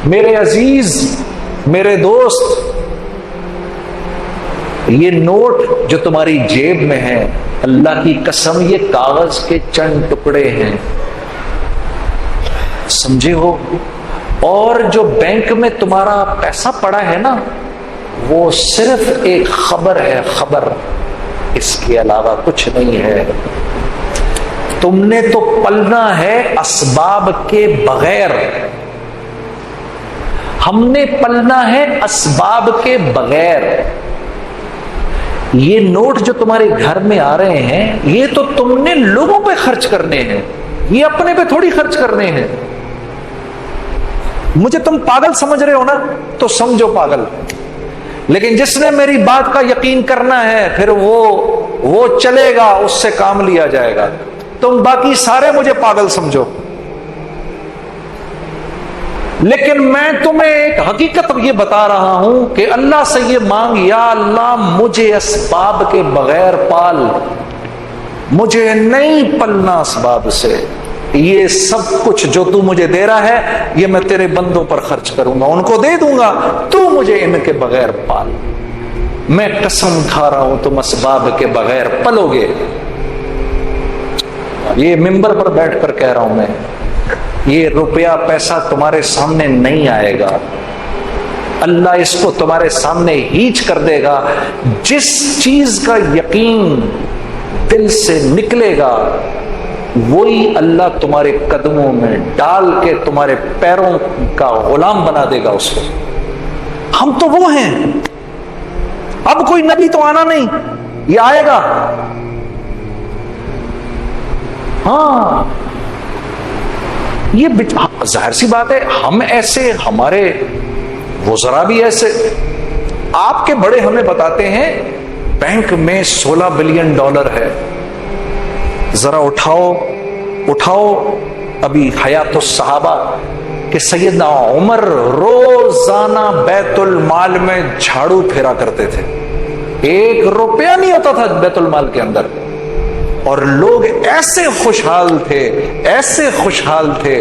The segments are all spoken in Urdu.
میرے عزیز، میرے دوست، یہ نوٹ جو تمہاری جیب میں ہے، اللہ کی قسم یہ کاغذ کے چند ٹکڑے ہیں، سمجھے ہو؟ اور جو بینک میں تمہارا پیسہ پڑا ہے نا، وہ صرف ایک خبر ہے، خبر، اس کے علاوہ کچھ نہیں ہے۔ تم نے تو پلنا ہے اسباب کے بغیر، ہم نے پلنا ہے اسباب کے بغیر۔ یہ نوٹ جو تمہارے گھر میں آ رہے ہیں، یہ تو تم نے لوگوں پہ خرچ کرنے ہیں، یہ اپنے پہ تھوڑی خرچ کرنے ہیں۔ مجھے تم پاگل سمجھ رہے ہو نا، تو سمجھو پاگل، لیکن جس نے میری بات کا یقین کرنا ہے پھر وہ چلے گا، اس سے کام لیا جائے گا۔ تم باقی سارے مجھے پاگل سمجھو، لیکن میں تمہیں ایک حقیقت یہ بتا رہا ہوں کہ اللہ سے یہ مانگ، یا اللہ مجھے اسباب کے بغیر پال، مجھے نہیں پلنا اسباب سے۔ یہ سب کچھ جو تو مجھے دے رہا ہے یہ میں تیرے بندوں پر خرچ کروں گا، ان کو دے دوں گا، تو مجھے ان کے بغیر پال۔ میں قسم کھا رہا ہوں تم اسباب کے بغیر پلو گے۔ یہ ممبر پر بیٹھ کر کہہ رہا ہوں میں، یہ روپیہ پیسہ تمہارے سامنے نہیں آئے گا، اللہ اس کو تمہارے سامنے ہیچ کر دے گا۔ جس چیز کا یقین دل سے نکلے گا وہی اللہ تمہارے قدموں میں ڈال کے تمہارے پیروں کا غلام بنا دے گا اس کو۔ ہم تو وہ ہیں، اب کوئی نبی تو آنا نہیں، یہ آئے گا۔ ہاں یہ ظاہر سی بات ہے، ہم ایسے، ہمارے وزراء بھی ایسے۔ آپ کے بڑے ہمیں بتاتے ہیں بینک میں $16 بلین ہے، ذرا اٹھاؤ ابھی حیات الصحابہ کہ سیدنا عمر روزانہ بیت المال میں جھاڑو پھیرا کرتے تھے، $1 نہیں ہوتا تھا بیت المال کے اندر، اور لوگ ایسے خوشحال تھے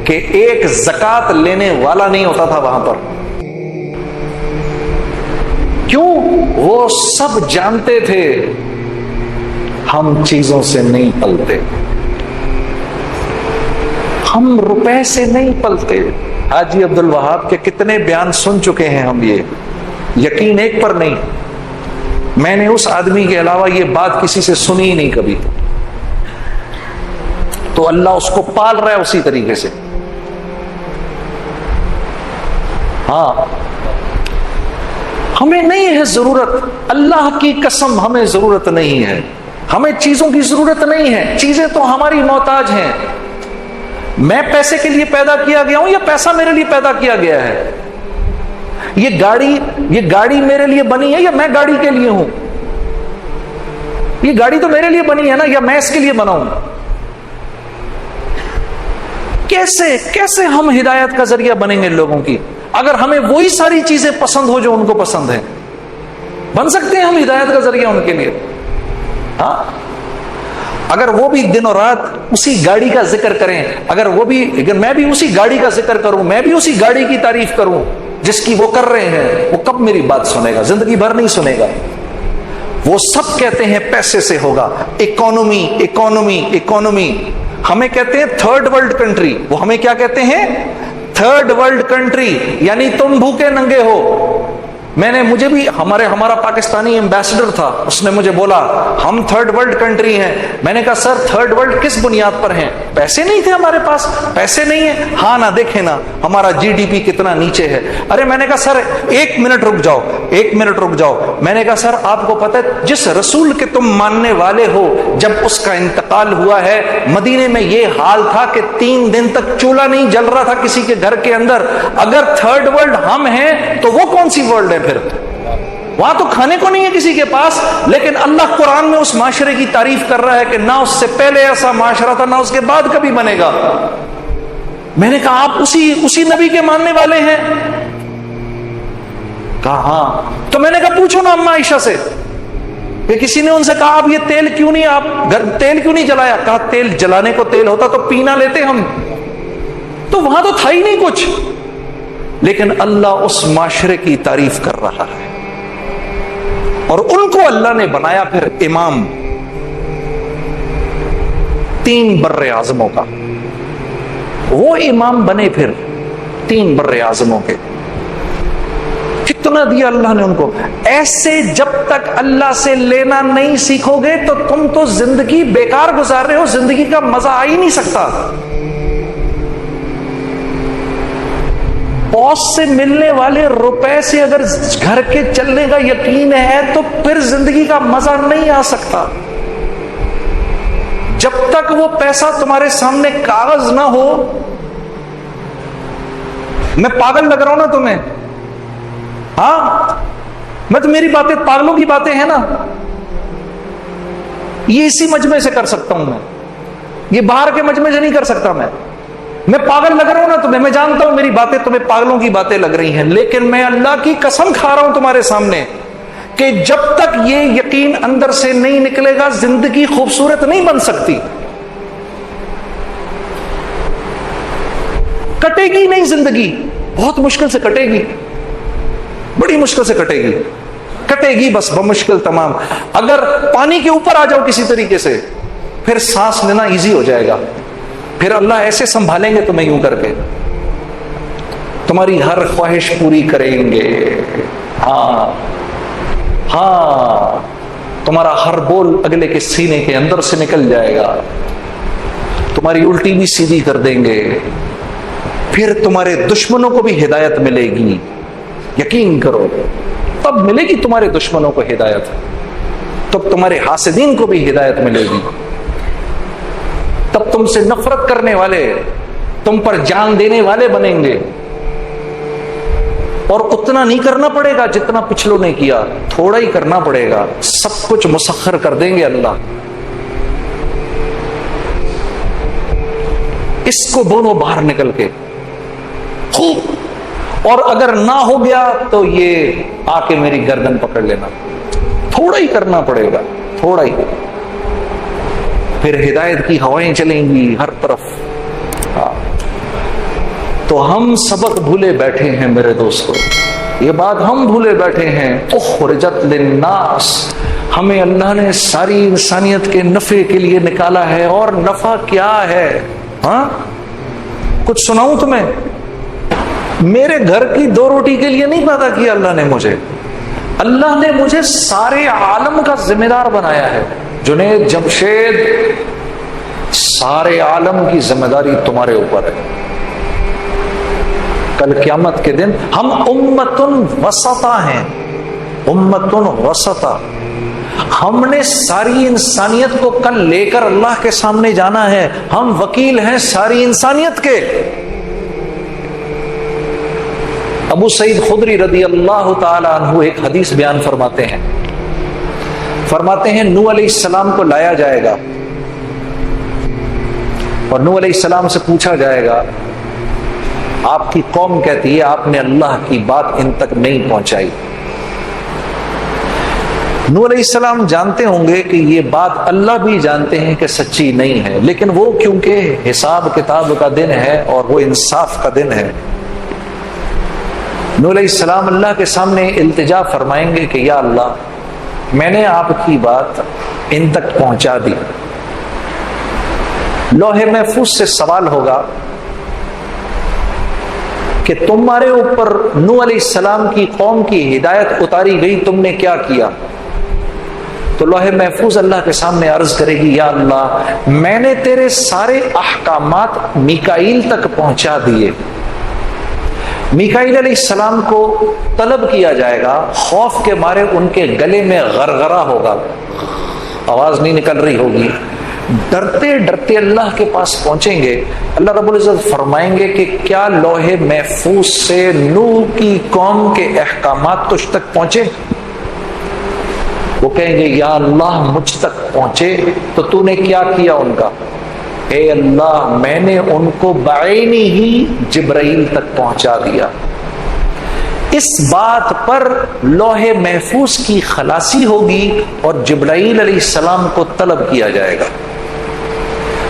کہ ایک زکات لینے والا نہیں ہوتا تھا وہاں پر۔ کیوں؟ وہ سب جانتے تھے ہم چیزوں سے نہیں پلتے، ہم روپے سے نہیں پلتے۔ حاجی عبد الوہاب کے کتنے بیان سن چکے ہیں ہم، یہ یقین ایک پر نہیں، میں نے اس آدمی کے علاوہ یہ بات کسی سے سنی ہی نہیں کبھی۔ تو اللہ اس کو پال رہا ہے اسی طریقے سے۔ ہاں ہمیں نہیں ہے ضرورت، اللہ کی قسم ہمیں ضرورت نہیں ہے، ہمیں چیزوں کی ضرورت نہیں ہے، چیزیں تو ہماری محتاج ہیں۔ میں پیسے کے لیے پیدا کیا گیا ہوں یا پیسہ میرے لیے پیدا کیا گیا ہے؟ یہ گاڑی میرے لیے بنی ہے یا میں گاڑی کے لیے ہوں؟ یہ گاڑی تو میرے لیے بنی ہے نا، یا میں اس کے لیے بنا ہوں؟ کیسے ہم ہدایت کا ذریعہ بنیں گے لوگوں کی اگر ہمیں وہی ساری چیزیں پسند ہو جو ان کو پسند ہیں؟ بن سکتے ہیں ہم ہدایت کا ذریعہ ان کے لیے؟ ہاں، اگر وہ بھی دن اور رات اسی گاڑی کا ذکر کریں، اگر میں بھی اسی گاڑی کا ذکر کروں، میں بھی اسی گاڑی کی تعریف کروں جس کی وہ کر رہے ہیں، وہ کب میری بات سنے گا؟ زندگی بھر نہیں سنے گا۔ وہ سب کہتے ہیں پیسے سے ہوگا، اکانومی اکانومی اکانومی۔ ہمیں کہتے ہیں تھرڈ ورلڈ کنٹری، وہ ہمیں کیا کہتے ہیں؟ تھرڈ ورلڈ کنٹری، یعنی تم بھوکے ننگے ہو۔ مجھے بھی ہمارا پاکستانی ایمبیسڈر تھا، اس نے مجھے بولا ہم تھرڈ ورلڈ کنٹری ہیں۔ میں نے کہا سر تھرڈ ورلڈ کس بنیاد پر ہیں؟ پیسے نہیں تھے ہمارے پاس، پیسے نہیں ہیں؟ ہاں نا، دیکھیں نا ہمارا GDP کتنا نیچے ہے۔ ارے میں نے کہا سر ایک منٹ رک جاؤ۔ میں نے کہا سر آپ کو پتہ ہے جس رسول کے تم ماننے والے ہو، جب اس کا انتقال ہوا ہے مدینے میں یہ حال تھا کہ 3 دن تک چولہا نہیں جل رہا تھا کسی کے گھر کے اندر۔ اگر تھرڈ ورلڈ ہم ہیں تو وہ کون سی ورلڈ ہے پھر؟ وہاں تو کھانے کو نہیں ہے کسی کے پاس، لیکن اللہ قرآن میں اس معاشرے کی تعریف کر رہا ہے کہ نہ اس سے پہلے ایسا معاشرہ تھا، نہ اس کے بعد کبھی بنے گا۔ میں نے کہا آپ اسی نبی کے ماننے والے ہیں؟ کہا ہاں۔ تو میں نے کہا پوچھو نا اما عائشہ سے کہ کسی نے ان سے کہا آپ یہ تیل کیوں نہیں جلایا؟ کہا تیل جلانے کو تیل ہوتا تو پینا لیتے ہم، تو وہاں تو تھا ہی نہیں کچھ۔ لیکن اللہ اس معاشرے کی تعریف کر رہا ہے، اور ان کو اللہ نے بنایا پھر امام 3 بر اعظموں کا، وہ امام بنے پھر 3 بر اعظموں کے۔ کتنا دیا اللہ نے ان کو۔ ایسے جب تک اللہ سے لینا نہیں سیکھو گے تو تم تو زندگی بیکار گزار رہے ہو، زندگی کا مزہ آ ہی نہیں سکتا۔ باس سے ملنے والے روپے سے اگر گھر کے چلنے کا یقین ہے تو پھر زندگی کا مزہ نہیں آ سکتا۔ جب تک وہ پیسہ تمہارے سامنے کاغذ نہ ہو، میں پاگل لگ رہا ہوں نا تمہیں؟ ہاں، میں تو میری باتیں پاگلوں کی باتیں ہیں نا، یہ اسی مجمع سے کر سکتا ہوں، میں یہ باہر کے مجمع سے نہیں کر سکتا۔ میں پاگل لگ رہا ہوں نا تمہیں، میں جانتا ہوں میری باتیں تمہیں پاگلوں کی باتیں لگ رہی ہیں، لیکن میں اللہ کی قسم کھا رہا ہوں تمہارے سامنے کہ جب تک یہ یقین اندر سے نہیں نکلے گا زندگی خوبصورت نہیں بن سکتی، کٹے گی نہیں زندگی، بہت مشکل سے کٹے گی، بڑی مشکل سے کٹے گی، کٹے گی بس بمشکل تمام۔ اگر پانی کے اوپر آ جاؤ کسی طریقے سے پھر سانس لینا ایزی ہو جائے گا، پھر اللہ ایسے سنبھالیں گے تمہیں یوں کر کے، تمہاری ہر خواہش پوری کریں گے۔ ہاں ہاں، تمہارا ہر بول اگلے کے سینے کے اندر سے نکل جائے گا، تمہاری الٹی بھی سیدھی کر دیں گے، پھر تمہارے دشمنوں کو بھی ہدایت ملے گی، یقین کرو، تب ملے گی تمہارے دشمنوں کو ہدایت، تب تمہارے حاسدین کو بھی ہدایت ملے گی، تب تم سے نفرت کرنے والے تم پر جان دینے والے بنیں گے، اور اتنا نہیں کرنا پڑے گا جتنا پچھلوں نے کیا، تھوڑا ہی کرنا پڑے گا، سب کچھ مسخر کر دیں گے اللہ۔ اس کو بولو باہر نکل کے خوب، اور اگر نہ ہو گیا تو یہ آ کے میری گردن پکڑ لینا، تھوڑا ہی کرنا پڑے گا، تھوڑا ہی، پھر ہدایت کی ہوائیں چلیں گی ہر طرف۔ تو ہم سبق بھولے بیٹھے ہیں میرے دوستو، یہ بات ہم بھولے بیٹھے ہیں، اخرجت للناس، ہمیں اللہ نے ساری انسانیت کے نفع کے لیے نکالا ہے، اور نفع کیا ہے؟ ہاں، کچھ سناؤں تمہیں؟ میرے گھر کی 2 روٹی کے لیے نہیں پیدا کیا اللہ نے مجھے، اللہ نے مجھے سارے عالم کا ذمہ دار بنایا ہے۔ جنید، جمشید، سارے عالم کی ذمہ داری تمہارے اوپر ہے۔ کل قیامت کے دن ہم امتن وسطا ہیں، امتن وسطا، ہم نے ساری انسانیت کو کل لے کر اللہ کے سامنے جانا ہے، ہم وکیل ہیں ساری انسانیت کے۔ ابو سعید خدری رضی اللہ تعالی عنہ ایک حدیث بیان فرماتے ہیں، فرماتے ہیں نوح علیہ السلام کو لایا جائے گا اور نوح علیہ السلام سے پوچھا جائے گا، آپ کی قوم کہتی ہے آپ نے اللہ کی بات ان تک نہیں پہنچائی۔ نوح علیہ السلام جانتے ہوں گے کہ یہ بات اللہ بھی جانتے ہیں کہ سچی نہیں ہے، لیکن وہ کیونکہ حساب کتاب کا دن ہے اور وہ انصاف کا دن ہے، نوح علیہ السلام اللہ کے سامنے التجا فرمائیں گے کہ یا اللہ، میں نے آپ کی بات ان تک پہنچا دی، لوح محفوظ سے سوال ہوگا کہ تمہارے اوپر نوح علیہ السلام کی قوم کی ہدایت اتاری گئی، تم نے کیا کیا؟ تو لوح محفوظ اللہ کے سامنے عرض کرے گی، یا اللہ، میں نے تیرے سارے احکامات میکائیل تک پہنچا دیے۔ میکائیل علیہ السلام کو طلب کیا جائے گا، خوف کے مارے ان کے گلے میں غرغرہ ہوگا، آواز نہیں نکل رہی ہوگی، ڈرتے ڈرتے اللہ کے پاس پہنچیں گے۔ اللہ رب العزت فرمائیں گے کہ کیا لوح محفوظ سے نوح کی قوم کے احکامات تجھ تک پہنچے؟ وہ کہیں گے یا اللہ مجھ تک پہنچے، تو تو نے کیا کیا ان کا؟ اے اللہ، میں نے ان کو بعینی ہی جبرائیل تک پہنچا دیا۔ اس بات پر لوح محفوظ کی خلاصی ہوگی اور جبرائیل علیہ السلام کو طلب کیا جائے گا۔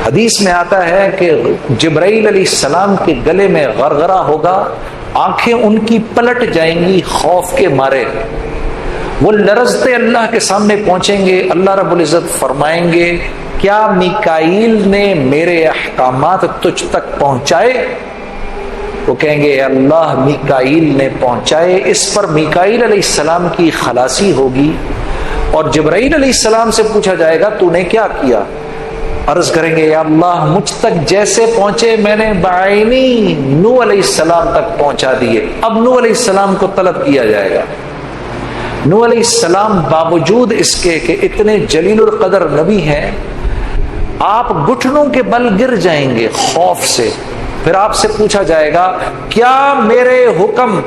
حدیث میں آتا ہے کہ جبرائیل علیہ السلام کے گلے میں غرغرہ ہوگا، آنکھیں ان کی پلٹ جائیں گی خوف کے مارے، وہ لرزتے اللہ کے سامنے پہنچیں گے. اللہ رب العزت فرمائیں گے کیا میکائیل نے میرے احکامات تجھ تک پہنچائے؟ وہ کہیں گے اللہ میکائیل نے پہنچائے. اس پر میکائیل علیہ السلام کی خلاصی ہوگی اور جبرائیل علیہ السلام سے پوچھا جائے گا تو نے کیا کیا؟ عرض کریں گے یا اللہ مجھ تک جیسے پہنچے میں نے بعینی نوح علیہ السلام تک پہنچا دیے. اب نوح علیہ السلام کو طلب کیا جائے گا. نوح علیہ السلام باوجود اس کے کہ اتنے جلیل القدر نبی ہیں، آپ گھٹنوں کے بل گر جائیں گے خوف سے. پھر آپ سے پوچھا جائے گا کیا میرے حکم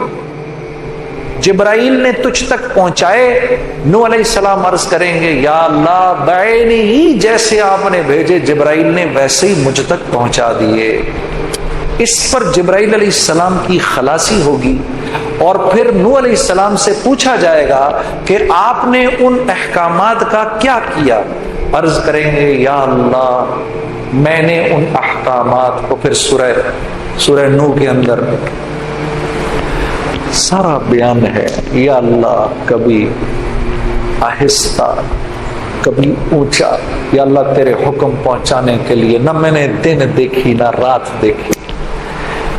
جبرائیل نے تجھ تک پہنچائے؟ نوح علیہ السلام عرض کریں گے یا اللہ بعینی ہی جیسے آپ نے بھیجے جبرائیل نے ویسے ہی مجھ تک پہنچا دیے. اس پر جبرائیل علیہ السلام کی خلاصی ہوگی اور پھر نوح علیہ السلام سے پوچھا جائے گا کہ آپ نے ان احکامات کا کیا کیا؟ عرض کریں گے یا اللہ میں نے ان احکامات کو، پھر سورہ نوح کے اندر سارا بیان ہے. یا اللہ کبھی آہستہ کبھی اونچا، یا اللہ تیرے حکم پہنچانے کے لیے نہ میں نے دن دیکھی نہ رات دیکھی.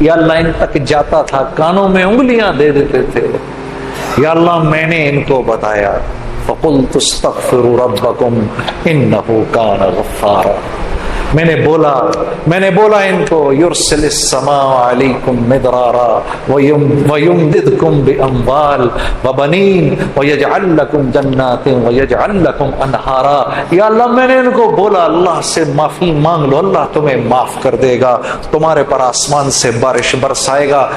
یا اللہ ان تک جاتا تھا کانوں میں انگلیاں دے دیتے تھے. یا اللہ میں نے ان کو بتایا فَقُلْتُ اسْتَغْفِرُوا رَبَّكُمْ إِنَّهُ كَانَ غَفَّارًا. میں نے بولا ان کو یرسل السماء علیکم مدرارا ویمددکم باموال وبنین ویجعل لکم جنات ویجعل لکم انہارا. یا اللہ میں نے ان کو بولا اللہ سے معافی مانگ لو، اللہ تمہیں معاف کر دے گا، تمہارے پر آسمان سے بارش برسائے گا،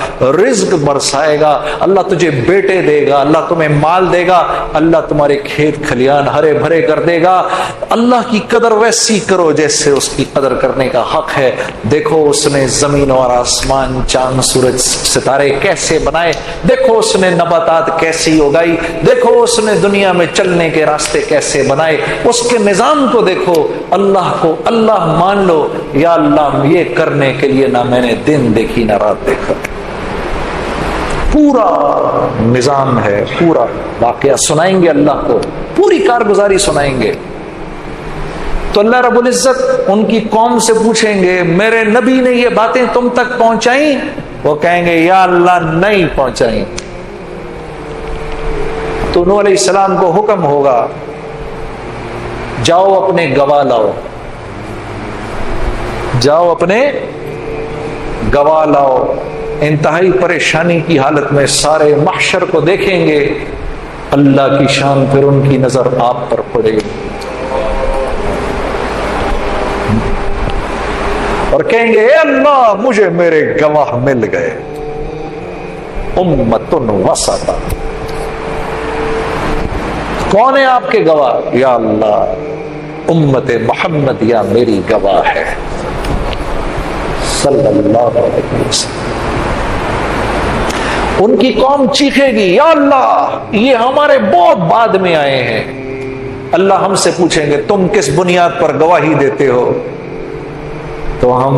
رزق برسائے گا، اللہ تجھے بیٹے دے گا، اللہ تمہیں مال دے گا، اللہ تمہارے کھیت کھلیان ہرے بھرے کر دے گا. اللہ کی قدر ویسی کرو جیسے اس کی قدر کرنے کا حق ہے. دیکھو اس نے زمین اور آسمان، چاند سورج ستارے کیسے بنائے، دیکھو اس نے نباتات کیسی اگائی، دیکھو اس نے دنیا میں چلنے کے راستے کیسے بنائے، اس کے نظام کو دیکھو. اللہ کو اللہ مان لو. یا اللہ یہ کرنے کے لیے نہ میں نے دن دیکھی نہ رات دیکھا. پورا نظام ہے، پورا واقعہ سنائیں گے اللہ کو، پوری کارگزاری سنائیں گے. تو اللہ رب العزت ان کی قوم سے پوچھیں گے میرے نبی نے یہ باتیں تم تک پہنچائیں؟ وہ کہیں گے یا اللہ نہیں پہنچائیں. تو نوح علیہ السلام کو حکم ہوگا جاؤ اپنے گواہ لاؤ، جاؤ اپنے گواہ لاؤ. انتہائی پریشانی کی حالت میں سارے محشر کو دیکھیں گے. اللہ کی شان پھر ان کی نظر آپ پر پڑے گی اور کہیں گے اے اللہ مجھے میرے گواہ مل گئے. امتن وسطا، کون ہے آپ کے گواہ؟ یا اللہ امت محمد یا میری گواہ ہے صلی اللہ علیہ وسلم. ان کی قوم چیخے گی یا اللہ یہ ہمارے بہت بعد میں آئے ہیں. اللہ ہم سے پوچھیں گے تم کس بنیاد پر گواہی دیتے ہو؟ تو ہم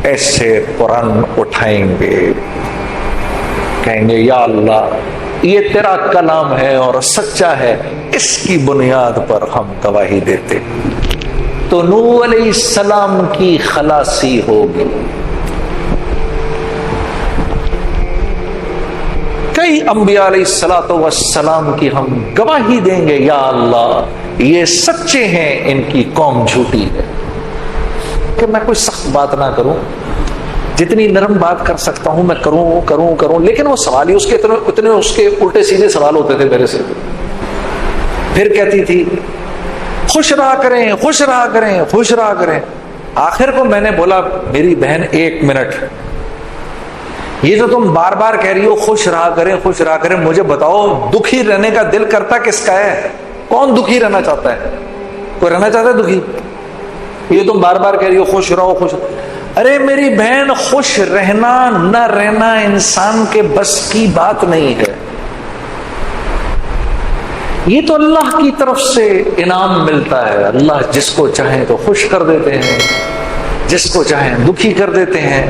ایسے قرآن اٹھائیں گے، کہیں گے یا اللہ یہ تیرا کلام ہے اور سچا ہے، اس کی بنیاد پر ہم گواہی دیتے. تو نوح علیہ السلام کی خلاصی ہوگی. کئی انبیاء علیہ السلام کی ہم گواہی دیں گے یا اللہ یہ سچے ہیں، ان کی قوم جھوٹی ہے. کہ میں کوئی سخت بات نہ کروں، جتنی نرم بات کر سکتا ہوں میں کروں، لیکن وہ سوال ہی اس کے اتنے اس کے الٹے سیدھے سوال ہوتے تھے میرے سے. پھر کہتی تھی خوش رہا کریں خوش رہا کریں خوش رہا کریں. آخر کو میں نے بولا میری بہن ایک منٹ، یہ تو تم بار بار کہہ رہی ہو خوش رہا کریں، مجھے بتاؤ دکھی رہنے کا دل کرتا کس کا ہے؟ کون دکھی رہنا چاہتا ہے؟ کوئی رہنا چاہتا ہے دکھی؟ یہ تم بار بار کہہ رہی ہو خوش رہو خوش. ارے میری بہن خوش رہنا نہ رہنا انسان کے بس کی بات نہیں ہے. یہ تو اللہ کی طرف سے انعام ملتا ہے. اللہ جس کو چاہیں تو خوش کر دیتے ہیں، جس کو چاہیں دکھی کر دیتے ہیں.